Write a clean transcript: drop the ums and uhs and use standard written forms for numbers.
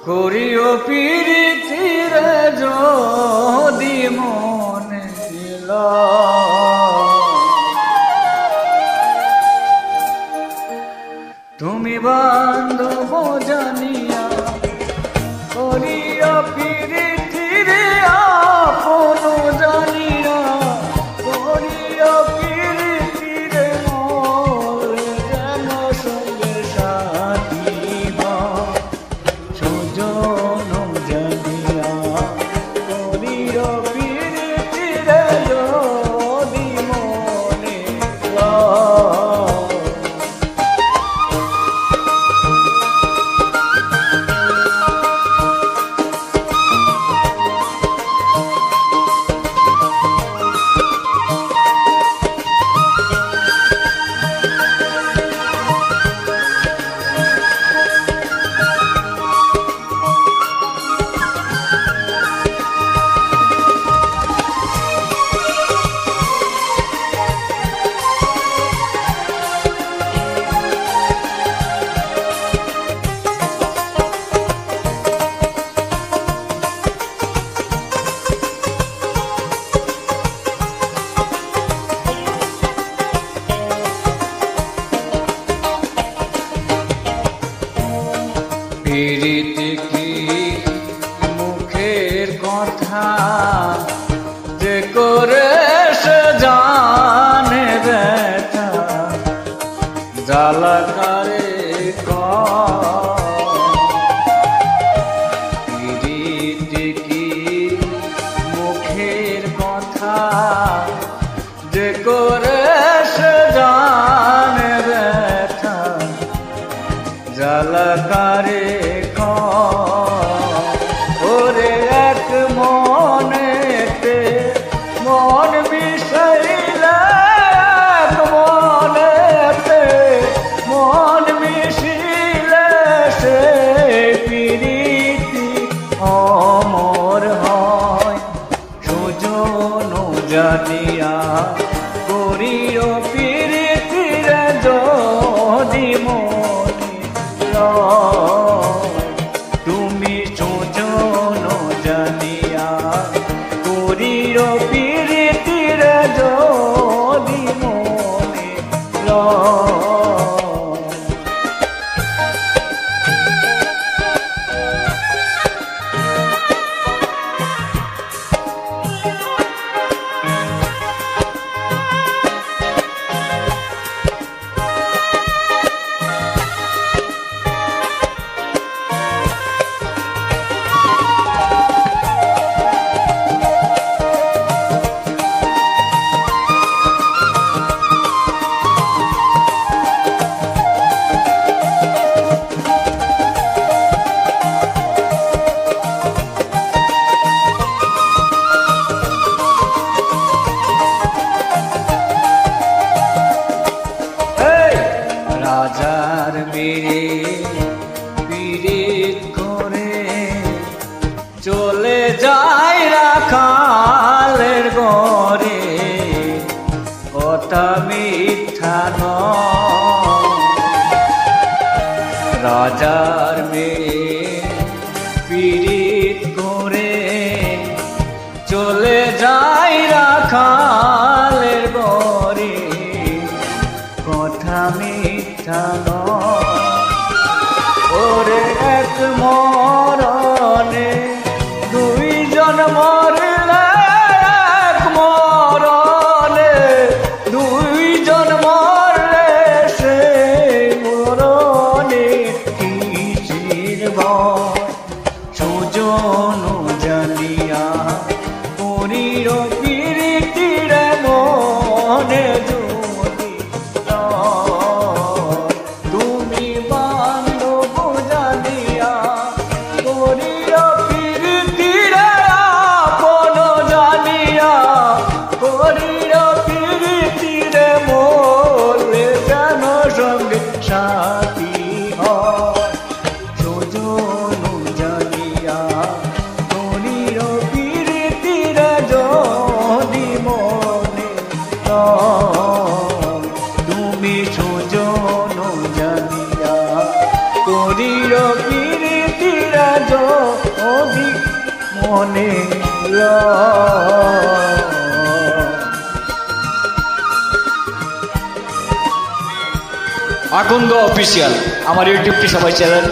করিও প্রীতির যদি মনে তুমি বান্ধব জানিয়া করিও প্রীতির আপন জানিয়া করিও প্রীতির মোর যেন সঙ্গে সাথী সুজন জানিয়া করিও প্রীতির যদি মনে প্রীতি কি মুখের কথা যে করে সে জানে ব্যথা জ্বালাকারে প্রীতি কি মুখের কথা যে করে সে জানে ব্যথা জ্বালাকারে ওরে এক মনেতে মন মিশাইলে এক মনেতে মন মিশিলে সে প্রীতি অমর হয় সুজন জানিয়া করিও প্রীতির যদি মনে তুমি সুজন জানিয়া করিও প্রীতির যদি মনে রাজার মেয়ে পীড়িত করে চলে যায় রাখালের ঘরে কথা মিথ্যা নয় রাজার মেয়ে পীড়িত করে চলে যায় রাখালের ঘরে কথা মিথ্যা ওরে এক মরণে দুইজন মরলে এক মরণে দুইজন মরলে সে মরণে কিসের ভয় সুজন জানিয়া করিও প্রীতির মনে সাথী সুজন জানিয়া করিও প্রীতির যদি মনে তুমি সুজন জানিয়া করিও প্রীতির আকন্দ অফিসিয়াল আমার ইউটিউবটি সবাই চ্যানেল